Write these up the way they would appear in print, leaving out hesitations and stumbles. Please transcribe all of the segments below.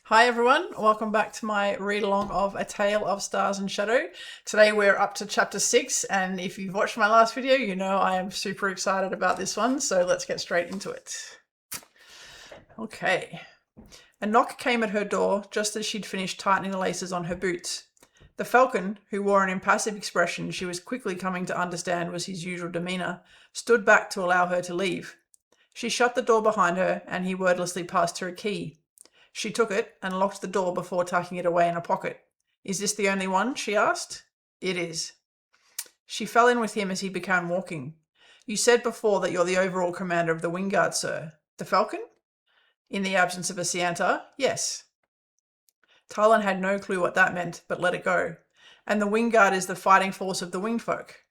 Hi everyone, welcome back to my read-along of A Tale of Stars and Shadow. Today we're up to chapter 6, and if you've watched my last video, you know I am super excited about this one, so let's get straight into it. Okay. A knock came at her door just as she'd finished tightening the laces on her boots. The falcon, who wore an impassive expression she was quickly coming to understand was his usual demeanour, stood back to allow her to leave. She shut the door behind her, and he wordlessly passed her a key. She took it and locked the door before tucking it away in a pocket. "Is this the only one?" she asked. "It is." She fell in with him as he began walking. "You said before that you're the overall commander of the Wing Guard, sir." "The Falcon?" "In the absence of a Sianta, yes." Talyn had no clue what that meant, but let it go. "And the Wing Guard is the fighting force of the winged folk?"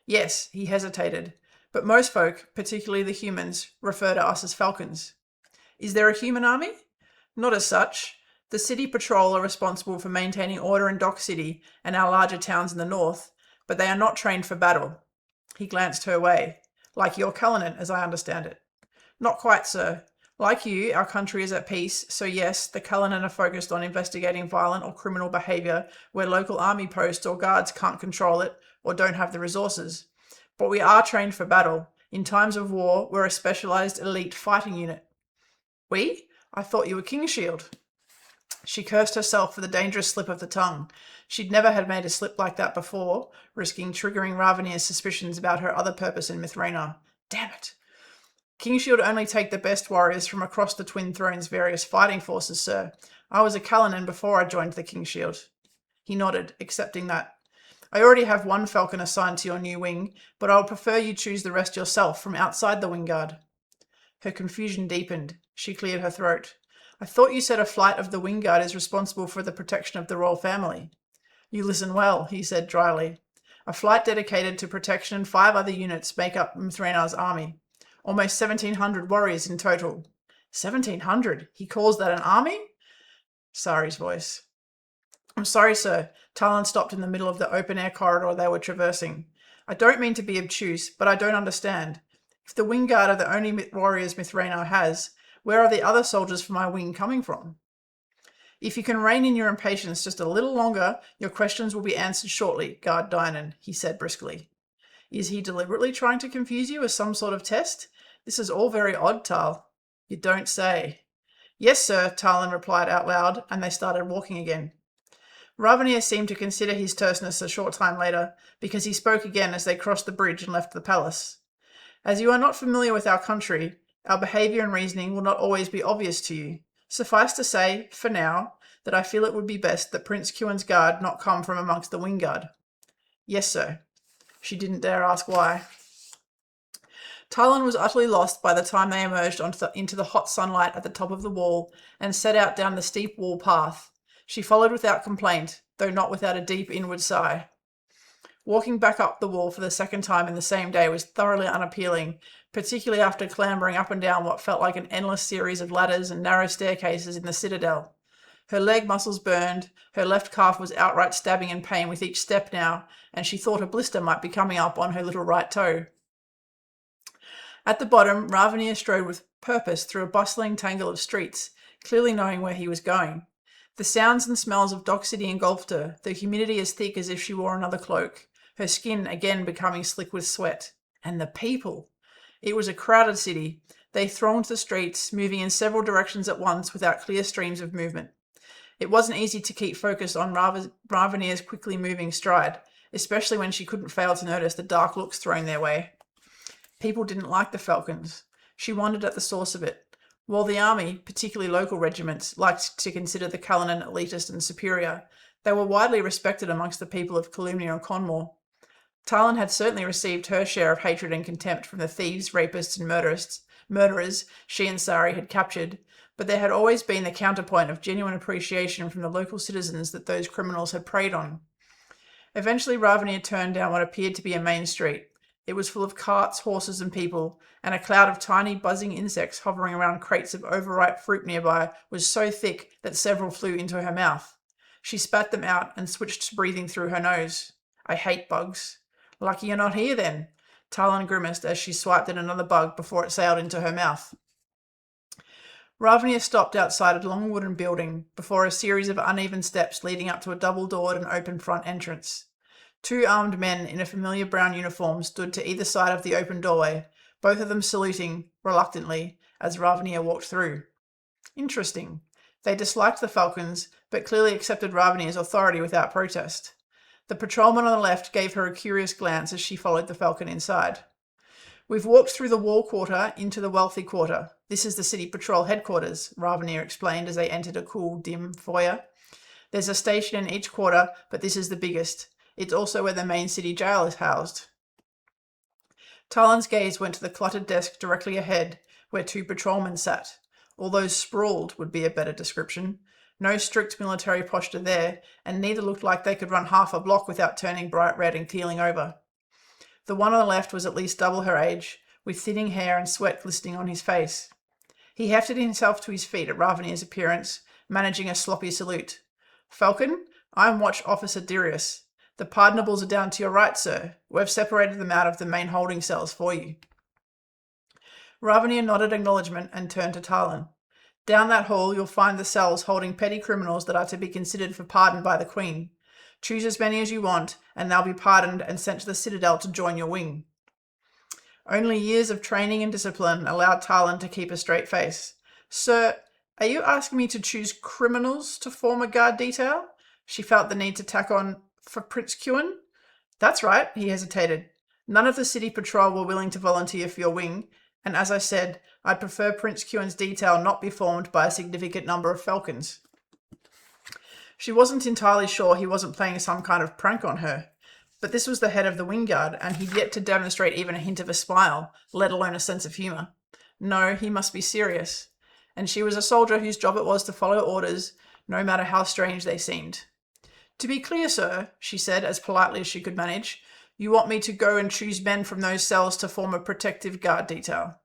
"Yes," he hesitated. "But most folk, particularly the humans, refer to us as Falcons." "Is there a human army?" "Not as such. The city patrol are responsible for maintaining order in Dock City and our larger towns in the north, but they are not trained for battle." He glanced her way. "Like your Cullinan, as I understand it." "Not quite, sir. Like you, our country is at peace, so yes, the Cullinan are focused on investigating violent or criminal behaviour where local army posts or guards can't control it or don't have the resources. But we are trained for battle. In times of war, we're a specialised elite fighting unit." "We? I thought you were Kingshield." She cursed herself for the dangerous slip of the tongue. She'd never had made a slip like that before, risking triggering Ravinire's suspicions about her other purpose in Mithraena. Damn it. "Kingshield only take the best warriors from across the Twin Throne's various fighting forces, sir. I was a Cullinan before I joined the Kingshield." He nodded, accepting that. "I already have one Falcon assigned to your new wing, but I would prefer you choose the rest yourself from outside the Wingguard." Her confusion deepened. She cleared her throat. "I thought you said a flight of the Wingguard is responsible for the protection of the royal family." "You listen well," he said dryly. "A flight dedicated to protection and 5 other units make up Mithraena's army. Almost 1,700 warriors in total." 1,700? He calls that an army? Sari's voice. "I'm sorry, sir." Talyn stopped in the middle of the open-air corridor they were traversing. "I don't mean to be obtuse, but I don't understand. If the Wingguard are the only warriors Mithraena has, where are the other soldiers for my wing coming from?" "If you can rein in your impatience just a little longer, your questions will be answered shortly, Guard Dynan," he said briskly. Is he deliberately trying to confuse you as some sort of test? This is all very odd, Tal. "You don't say." "Yes, sir," Talyn replied out loud, and they started walking again. Ravinire seemed to consider his terseness a short time later, because he spoke again as they crossed the bridge and left the palace. "As you are not familiar with our country, our behaviour and reasoning will not always be obvious to you. Suffice to say, for now, that I feel it would be best that Prince Kewin's guard not come from amongst the Wingguard." "Yes, sir." She didn't dare ask why. Talyn was utterly lost by the time they emerged into the hot sunlight at the top of the wall and set out down the steep wall path. She followed without complaint, though not without a deep inward sigh. Walking back up the wall for the second time in the same day was thoroughly unappealing, particularly after clambering up and down what felt like an endless series of ladders and narrow staircases in the citadel. Her leg muscles burned, her left calf was outright stabbing in pain with each step now, and she thought a blister might be coming up on her little right toe. At the bottom, Ravinire strode with purpose through a bustling tangle of streets, clearly knowing where he was going. The sounds and smells of Dock City engulfed her, the humidity as thick as if she wore another cloak, her skin again becoming slick with sweat. And the people! It was a crowded city. They thronged the streets, moving in several directions at once without clear streams of movement. It wasn't easy to keep focus on Ravinire's quickly moving stride, especially when she couldn't fail to notice the dark looks thrown their way. People didn't like the Falcons. She wondered at the source of it. While the army, particularly local regiments, liked to consider the Cullinan elitist and superior, they were widely respected amongst the people of Calumnia and Conmore. Talyn had certainly received her share of hatred and contempt from the thieves, rapists, and murderers she and Sari had captured, but there had always been the counterpoint of genuine appreciation from the local citizens that those criminals had preyed on. Eventually Ravinire turned down what appeared to be a main street. It was full of carts, horses, and people, and a cloud of tiny buzzing insects hovering around crates of overripe fruit nearby was so thick that several flew into her mouth. She spat them out and switched to breathing through her nose. "I hate bugs." "Lucky you're not here, then." Talyn grimaced as she swiped at another bug before it sailed into her mouth. Ravinire stopped outside a long wooden building before a series of uneven steps leading up to a double-doored and open front entrance. 2 armed men in a familiar brown uniform stood to either side of the open doorway, both of them saluting, reluctantly, as Ravinire walked through. Interesting. They disliked the Falcons, but clearly accepted Ravinire's authority without protest. The patrolman on the left gave her a curious glance as she followed the Falcon inside. "We've walked through the Wall Quarter into the Wealthy Quarter. This is the City Patrol headquarters," Ravinire explained as they entered a cool, dim foyer. "There's a station in each quarter, but this is the biggest. It's also where the main city jail is housed." Talyn's gaze went to the cluttered desk directly ahead, where 2 patrolmen sat. Although sprawled would be a better description. No strict military posture there, and neither looked like they could run half a block without turning bright red and keeling over. The one on the left was at least double her age, with thinning hair and sweat glistening on his face. He hefted himself to his feet at Ravinire's appearance, managing a sloppy salute. "Falcon, I'm Watch Officer Darius. The pardonables are down to your right, sir. We've separated them out of the main holding cells for you." Ravinire nodded acknowledgement and turned to Talyn. "Down that hall you'll find the cells holding petty criminals that are to be considered for pardon by the Queen. Choose as many as you want, and they'll be pardoned and sent to the Citadel to join your wing." Only years of training and discipline allowed Talyn to keep a straight face. "Sir, are you asking me to choose criminals to form a guard detail?" She felt the need to tack on, "for Prince Kewin?" "That's right," he hesitated. "None of the city patrol were willing to volunteer for your wing, and as I said, I'd prefer Prince Kewin's detail not be formed by a significant number of Falcons." She wasn't entirely sure he wasn't playing some kind of prank on her, but this was the head of the wing guard, and he'd yet to demonstrate even a hint of a smile, let alone a sense of humour. No, he must be serious. And she was a soldier whose job it was to follow orders, no matter how strange they seemed. "To be clear, sir," she said as politely as she could manage, "you want me to go and choose men from those cells to form a protective guard detail."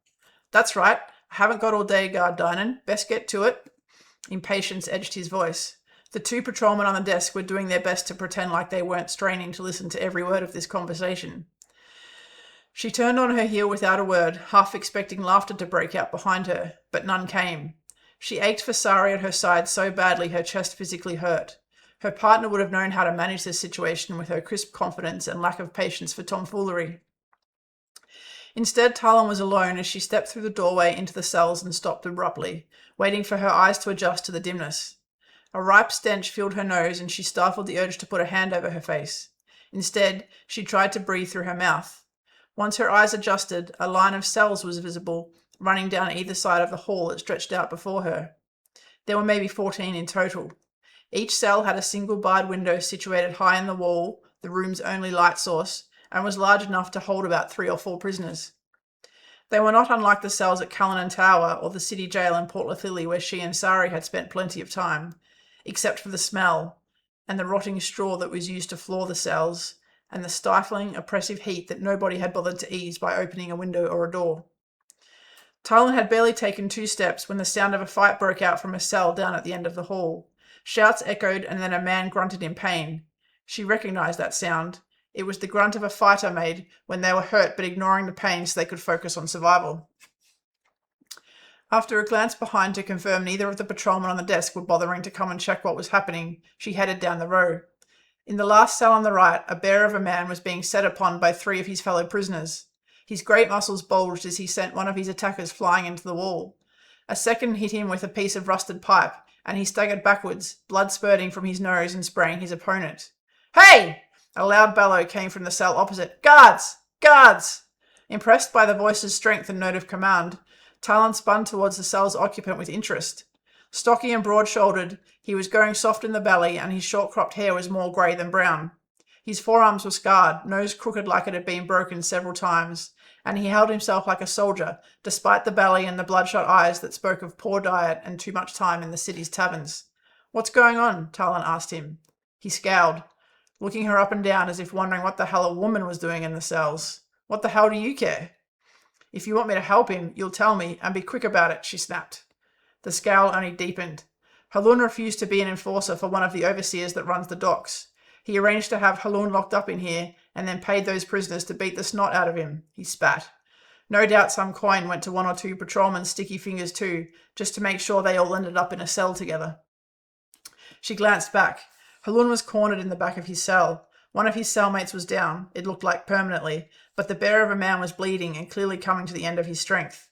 "That's right. I haven't got all day, Guard Dynan. Best get to it." Impatience edged his voice. The 2 patrolmen on the desk were doing their best to pretend like they weren't straining to listen to every word of this conversation. She turned on her heel without a word, half expecting laughter to break out behind her, but none came. She ached for Sari at her side so badly her chest physically hurt. Her partner would have known how to manage this situation with her crisp confidence and lack of patience for tomfoolery. Instead, Talyn was alone as she stepped through the doorway into the cells and stopped abruptly, waiting for her eyes to adjust to the dimness. A ripe stench filled her nose and she stifled the urge to put a hand over her face. Instead, she tried to breathe through her mouth. Once her eyes adjusted, a line of cells was visible, running down either side of the hall that stretched out before her. There were maybe 14 in total. Each cell had a single barred window situated high in the wall, the room's only light source, and was large enough to hold about 3 or 4 prisoners. They were not unlike the cells at Callan Tower or the city jail in Port Lathili where she and Sari had spent plenty of time, except for the smell, and the rotting straw that was used to floor the cells, and the stifling, oppressive heat that nobody had bothered to ease by opening a window or a door. Talyn had barely taken 2 steps when the sound of a fight broke out from a cell down at the end of the hall. Shouts echoed and then a man grunted in pain. She recognized that sound. It was the grunt of a fighter made when they were hurt but ignoring the pain so they could focus on survival. After a glance behind to confirm neither of the patrolmen on the desk were bothering to come and check what was happening, she headed down the row. In the last cell on the right, a bear of a man was being set upon by 3 of his fellow prisoners. His great muscles bulged as he sent one of his attackers flying into the wall. A second hit him with a piece of rusted pipe, and he staggered backwards, blood spurting from his nose and spraying his opponent. "Hey!" A loud bellow came from the cell opposite. "Guards! Guards!" Impressed by the voice's strength and note of command, Talyn spun towards the cell's occupant with interest. Stocky and broad-shouldered, he was going soft in the belly, and his short-cropped hair was more grey than brown. His forearms were scarred, nose crooked like it had been broken several times, and he held himself like a soldier, despite the belly and the bloodshot eyes that spoke of poor diet and too much time in the city's taverns. "What's going on?" Talyn asked him. He scowled, looking her up and down as if wondering what the hell a woman was doing in the cells. "What the hell do you care?" "If you want me to help him, you'll tell me, and be quick about it," she snapped. The scowl only deepened. Halun refused to be an enforcer for one of the overseers that runs the docks. He arranged to have Halun locked up in here, and then paid those prisoners to beat the snot out of him. He spat. No doubt some coin went to one or two patrolmen's sticky fingers too, just to make sure they all ended up in a cell together. She glanced back. Halun was cornered in the back of his cell. One of his cellmates was down, it looked like permanently, but the bear of a man was bleeding and clearly coming to the end of his strength.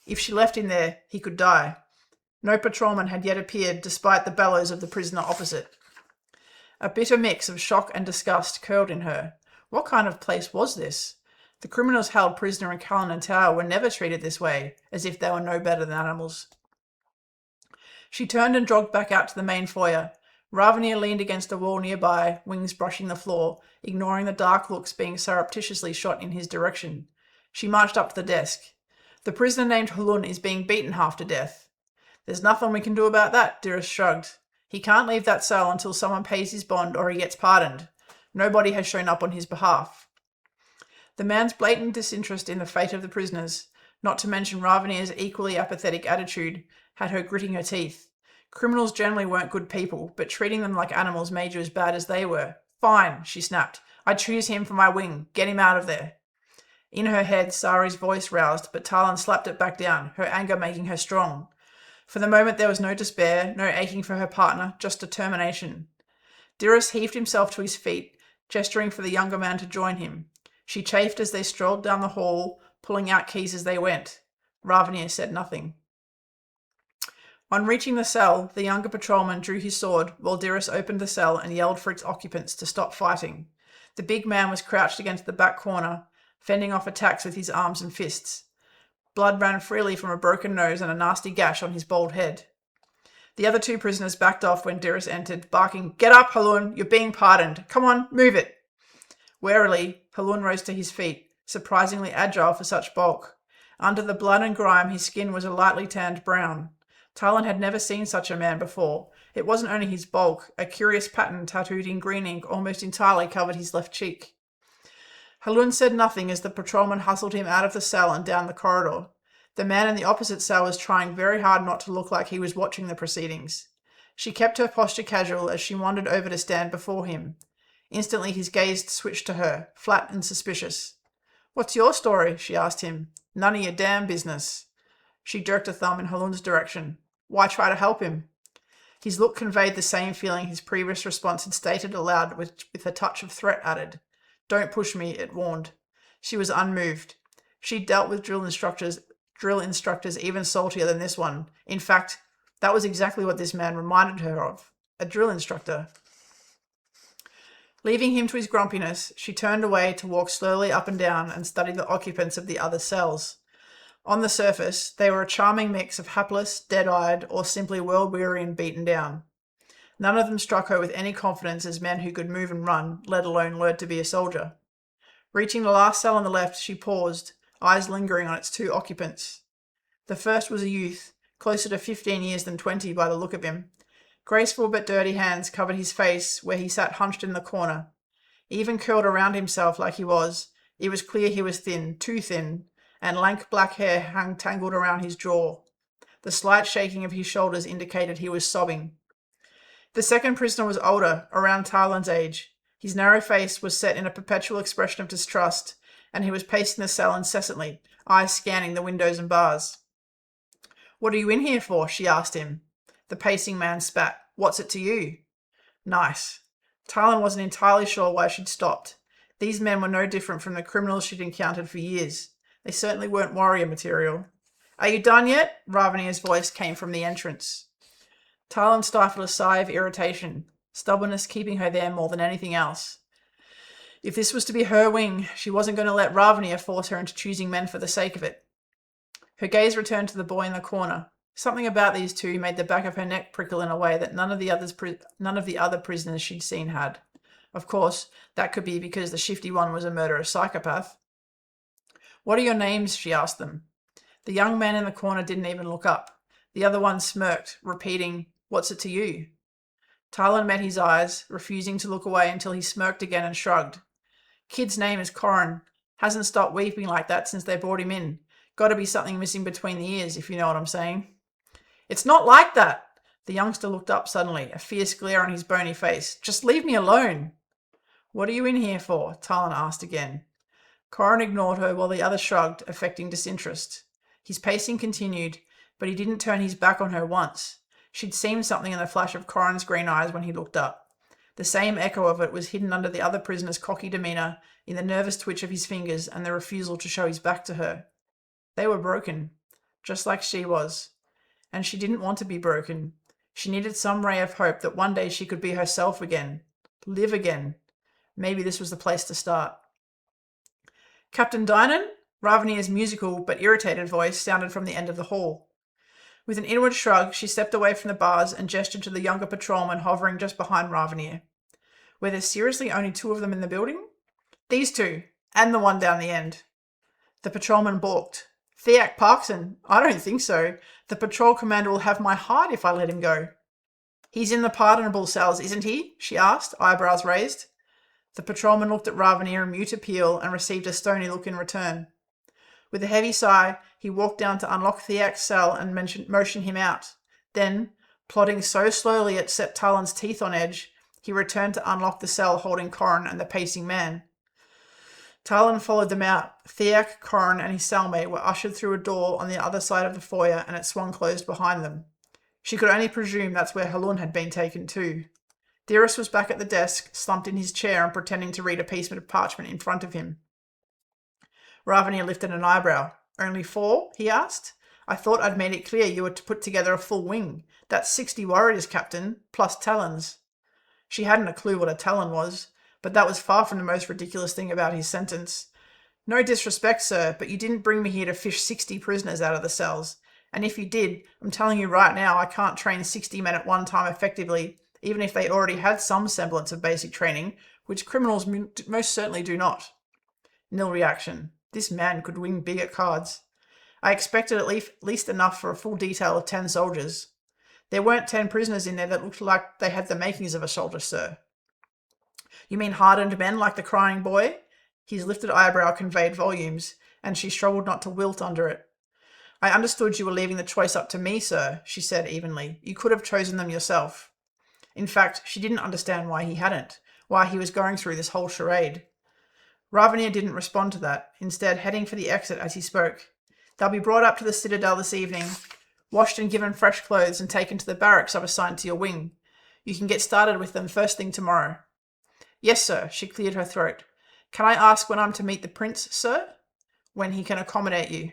If she left him there, he could die. No patrolman had yet appeared, despite the bellows of the prisoner opposite. A bitter mix of shock and disgust curled in her. What kind of place was this? The criminals held prisoner in Talyn Tower were never treated this way, as if they were no better than animals. She turned and jogged back out to the main foyer. Ravinire leaned against a wall nearby, wings brushing the floor, ignoring the dark looks being surreptitiously shot in his direction. She marched up to the desk. The prisoner named Halun is being beaten half to death. There's nothing we can do about that, Dearest shrugged. He can't leave that cell until someone pays his bond or he gets pardoned. Nobody has shown up on his behalf. The man's blatant disinterest in the fate of the prisoners, not to mention Ravinire's equally apathetic attitude, had her gritting her teeth. Criminals generally weren't good people, but treating them like animals made you as bad as they were. Fine, she snapped. I choose him for my wing. Get him out of there. In her head, Sari's voice roused, but Talyn slapped it back down, her anger making her strong. For the moment there was no despair, no aching for her partner, just determination. Dearest heaved himself to his feet, gesturing for the younger man to join him. She chafed as they strolled down the hall, pulling out keys as they went. Ravinire said nothing. On reaching the cell, the younger patrolman drew his sword while Dearest opened the cell and yelled for its occupants to stop fighting. The big man was crouched against the back corner, fending off attacks with his arms and fists. Blood ran freely from a broken nose and a nasty gash on his bald head. The other two prisoners backed off when Dearest entered, barking, "Get up, Halun! You're being pardoned! Come on, move it!" Warily, Halun rose to his feet, surprisingly agile for such bulk. Under the blood and grime, his skin was a lightly tanned brown. Talyn had never seen such a man before. It wasn't only his bulk, a curious pattern tattooed in green ink almost entirely covered his left cheek. Halun said nothing as the patrolman hustled him out of the cell and down the corridor. The man in the opposite cell was trying very hard not to look like he was watching the proceedings. She kept her posture casual as she wandered over to stand before him. Instantly his gaze switched to her, flat and suspicious. "What's your story?" she asked him. "None of your damn business." She jerked a thumb in Halun's direction. "Why try to help him?" His look conveyed the same feeling his previous response had stated aloud with a touch of threat added. "Don't push me," it warned. She was unmoved. She'd dealt with drill instructors even saltier than this one. In fact, that was exactly what this man reminded her of. A drill instructor. Leaving him to his grumpiness, she turned away to walk slowly up and down and study the occupants of the other cells. On the surface, they were a charming mix of hapless, dead-eyed, or simply world-weary and beaten down. None of them struck her with any confidence as men who could move and run, let alone learn to be a soldier. Reaching the last cell on the left, she paused, eyes lingering on its two occupants. The first was a youth, closer to 15 years than 20 by the look of him. Graceful but dirty hands covered his face where he sat hunched in the corner. Even curled around himself like he was, it was clear he was thin, too thin, and lank black hair hung tangled around his jaw. The slight shaking of his shoulders indicated he was sobbing. The second prisoner was older, around Talyn's age. His narrow face was set in a perpetual expression of distrust, and he was pacing the cell incessantly, eyes scanning the windows and bars. "What are you in here for?" she asked him. The pacing man spat. "What's it to you?" Nice. Talyn wasn't entirely sure why she'd stopped. These men were no different from the criminals she'd encountered for years. They certainly weren't warrior material. "Are you done yet?" Ravinire's voice came from the entrance. Talyn stifled a sigh of irritation, stubbornness keeping her there more than anything else. If this was to be her wing, she wasn't going to let Ravinire force her into choosing men for the sake of it. Her gaze returned to the boy in the corner. Something about these two made the back of her neck prickle in a way that none of the other prisoners she'd seen had. Of course, that could be because the shifty one was a murderous psychopath. "What are your names?" she asked them. The young man in the corner didn't even look up. The other one smirked, repeating, "What's it to you?" Talyn met his eyes, refusing to look away until he smirked again and shrugged. "Kid's name is Corrin. Hasn't stopped weeping like that since they brought him in. Gotta be something missing between the ears, if you know what I'm saying." "It's not like that!" The youngster looked up suddenly, a fierce glare on his bony face. "Just leave me alone." "What are you in here for?" Talyn asked again. Corrin ignored her while the other shrugged, affecting disinterest. His pacing continued, but he didn't turn his back on her once. She'd seen something in the flash of Corrin's green eyes when he looked up. The same echo of it was hidden under the other prisoner's cocky demeanour, in the nervous twitch of his fingers and the refusal to show his back to her. They were broken, just like she was. And she didn't want to be broken. She needed some ray of hope that one day she could be herself again. Live again. Maybe this was the place to start. Captain Dynan? Ravinire's musical but irritated voice sounded from the end of the hall. With an inward shrug, she stepped away from the bars and gestured to the younger patrolman hovering just behind Ravinire. Were there seriously only 2 of them in the building? These 2, and the one down the end. The patrolman balked. Theac Parksin? I don't think so. The patrol commander will have my heart if I let him go. He's in the pardonable cells, isn't he? She asked, eyebrows raised. The patrolman looked at Ravinire in mute appeal and received a stony look in return. With a heavy sigh, he walked down to unlock Theac's cell and motion him out. Then, plodding so slowly it set Talyn's teeth on edge, he returned to unlock the cell holding Corrin and the pacing man. Talyn followed them out. Theac, Corrin, and his cellmate were ushered through a door on the other side of the foyer, and it swung closed behind them. She could only presume that's where Halun had been taken too. Dirys was back at the desk, slumped in his chair and pretending to read a piece of parchment in front of him. Ravinire lifted an eyebrow. Only 4? He asked. I thought I'd made it clear you were to put together a full wing. That's 60 warriors, Captain, plus Talyns. She hadn't a clue what a Talyn was, but that was far from the most ridiculous thing about his sentence. No disrespect, sir, but you didn't bring me here to fish 60 prisoners out of the cells. And if you did, I'm telling you right now I can't train 60 men at one time effectively, even if they already had some semblance of basic training, which criminals most certainly do not. Nil reaction. This man could win big at cards. I expected at least enough for a full detail of 10 soldiers. There weren't 10 prisoners in there that looked like they had the makings of a soldier, sir. You mean hardened men like the crying boy? His lifted eyebrow conveyed volumes, and she struggled not to wilt under it. I understood you were leaving the choice up to me, sir, she said evenly. You could have chosen them yourself. In fact, she didn't understand why he hadn't, why he was going through this whole charade. Ravinire didn't respond to that, instead heading for the exit as he spoke. They'll be brought up to the Citadel this evening, washed and given fresh clothes and taken to the barracks I've assigned to your wing. You can get started with them first thing tomorrow. Yes, sir, she cleared her throat. Can I ask when I'm to meet the prince, sir? When he can accommodate you.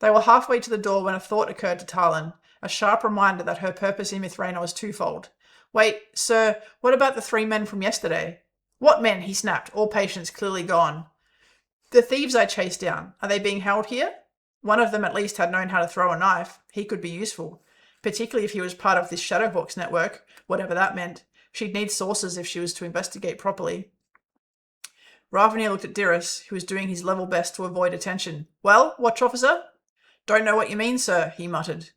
They were halfway to the door when a thought occurred to Talyn, a sharp reminder that her purpose in Mithraina was twofold. Wait, sir, what about the 3 men from yesterday? What men? He snapped, all patience clearly gone. The thieves I chased down, are they being held here? One of them at least had known how to throw a knife. He could be useful, particularly if he was part of this Shadowhawks network, whatever that meant. She'd need sources if she was to investigate properly. Ravinire looked at Dirys, who was doing his level best to avoid attention. Well, watch officer? Don't know what you mean, sir, he muttered.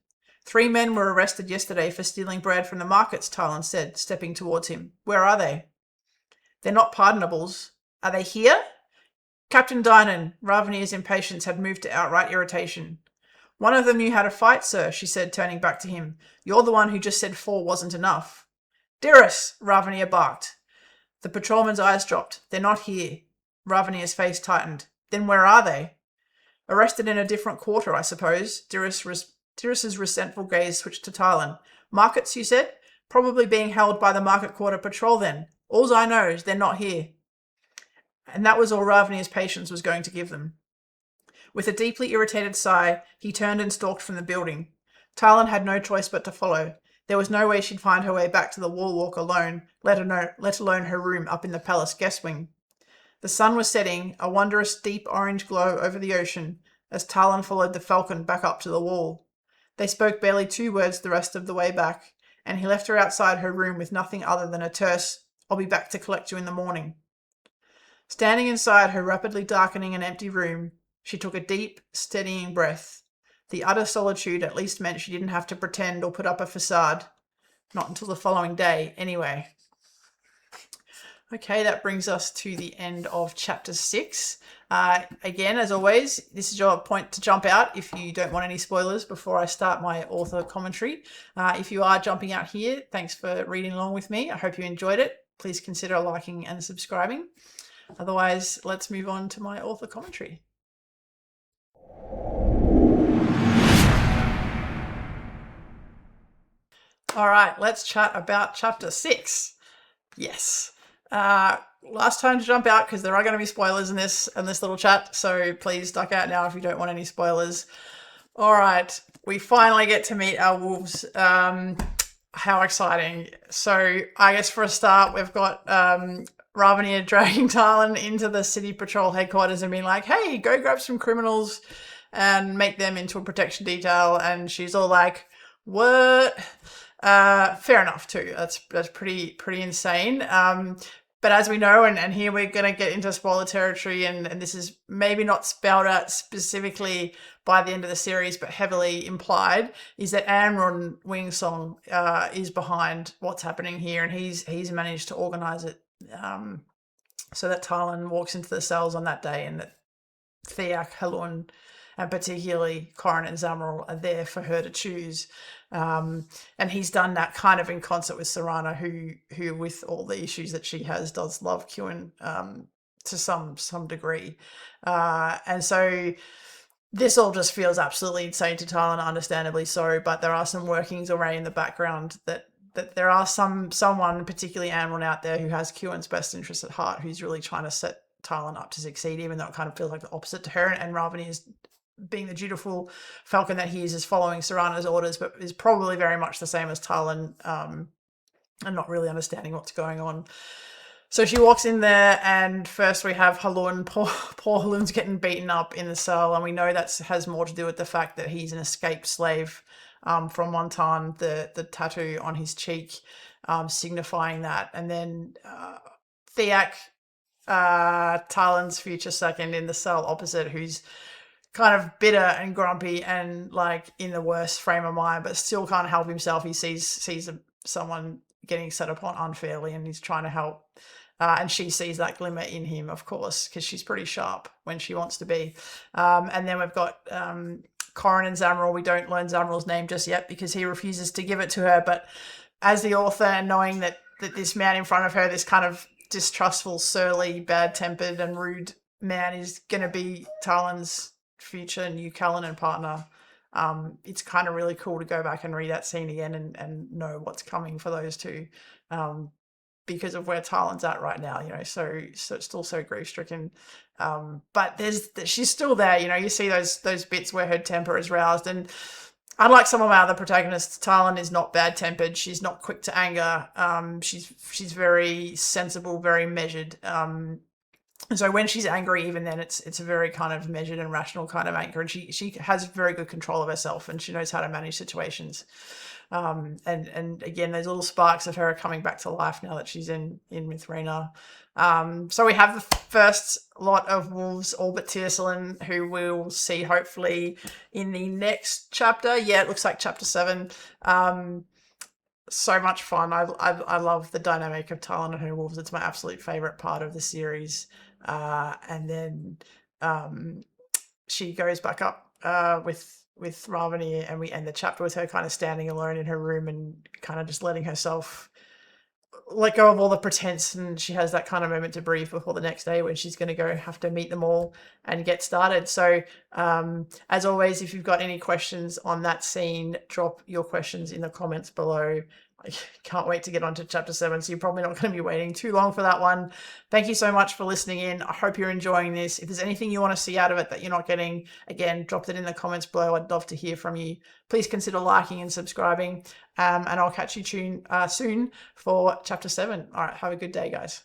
3 men were arrested yesterday for stealing bread from the markets, Talyn said, stepping towards him. Where are they? They're not pardonables. Are they here? Captain Dynan, Ravinire's impatience had moved to outright irritation. One of them knew how to fight, sir, she said, turning back to him. You're the one who just said 4 wasn't enough. Dirys, Ravinire barked. The patrolman's eyes dropped. They're not here. Ravinire's face tightened. Then where are they? Arrested in a different quarter, I suppose. Dirys's resentful gaze switched to Talyn. Markets, you said? Probably being held by the Market Quarter Patrol then. All I know is they're not here. And that was all Ravinire's patience was going to give them. With a deeply irritated sigh, he turned and stalked from the building. Talyn had no choice but to follow. There was no way she'd find her way back to the wall walk alone, let alone her room up in the palace guest wing. The sun was setting, a wondrous deep orange glow over the ocean, as Talyn followed the falcon back up to the wall. They spoke barely 2 words the rest of the way back, and he left her outside her room with nothing other than a terse, I'll be back to collect you in the morning. Standing inside her rapidly darkening and empty room, she took a deep, steadying breath. The utter solitude at least meant she didn't have to pretend or put up a facade. Not until the following day, anyway. Okay, that brings us to the end of chapter 6. Again, as always, this is your point to jump out if you don't want any spoilers before I start my author commentary. If you are jumping out here, thanks for reading along with me. I hope you enjoyed it. Please consider liking and subscribing. Otherwise, let's move on to my author commentary. All right, let's chat about chapter 6. Yes. Last time to jump out because there are going to be spoilers in this little chat, so please duck out now if you don't want any spoilers. All right, we finally get to meet our wolves. How exciting. So I guess for a start, we've got Ravinire dragging Talyn into the city patrol headquarters and being like, hey, go grab some criminals and make them into a protection detail. And she's all like, what? Fair enough too. That's pretty insane. But as we know, and here we're going to get into spoiler territory, and this is maybe not spelled out specifically by the end of the series, but heavily implied, is that Amron Wingsong is behind what's happening here, and he's managed to organize it so that Talyn walks into the cells on that day, and that Theac, Halun, and particularly Corrin and Zamrel are there for her to choose. And he's done that kind of in concert with Serana, who with all the issues that she has, does love Kuan to some degree. And so this all just feels absolutely insane to Talyn, understandably so, but there are some workings already in the background that there are someone, particularly Amron, out there who has Kuan's best interest at heart, who's really trying to set Talyn up to succeed, even though it kind of feels like the opposite to her. And Ravinire is, being the dutiful falcon that he is following Serana's orders, but is probably very much the same as Talyn, and not really understanding what's going on. So she walks in there, and first we have Halun. Poor Halun's getting beaten up in the cell, and we know that has more to do with the fact that he's an escaped slave from Wontan, the tattoo on his cheek signifying that. And then Theac, Talyn's future second, in the cell opposite, who's kind of bitter and grumpy and like in the worst frame of mind, but still can't help himself. He sees someone getting set upon unfairly, and he's trying to help. And she sees that glimmer in him, of course, because she's pretty sharp when she wants to be. And then we've got Corrin and Zamrel. We don't learn Zamrel's name just yet because he refuses to give it to her. But as the author, and knowing that this man in front of her, this kind of distrustful, surly, bad-tempered and rude man, is going to be Talyn's future new Callanan partner, it's kind of really cool to go back and read that scene again and know what's coming for those two, because of where Talyn's at right now, so still so grief-stricken, but she's still there. You see those bits where her temper is roused, and unlike some of my other protagonists, Talyn is not bad-tempered. She's not quick to anger. She's very sensible, very measured. And so when she's angry, even then, it's a very kind of measured and rational kind of anger, and she has very good control of herself, and she knows how to manage situations. And again, those little sparks of her are coming back to life now that she's in with Rena. So we have the first lot of wolves, all but Talyn, who we'll see hopefully in the next chapter. Yeah, it looks like chapter 7. So much fun. I love the dynamic of Talyn and her wolves. It's my absolute favorite part of the series. And then she goes back up with Ravinire, and we end the chapter with her kind of standing alone in her room and kind of just letting herself let go of all the pretense, and she has that kind of moment to breathe before the next day when she's going to go have to meet them all and get started. So as always, if you've got any questions on that scene, drop your questions in the comments below. I can't wait to get on to chapter 7, so you're probably not going to be waiting too long for that one. Thank you so much for listening in. I hope you're enjoying this. If there's anything you want to see out of it that you're not getting, again, drop it in the comments below. I'd love to hear from you. Please consider liking and subscribing, and I'll catch you soon for chapter 7. All right, have a good day, guys.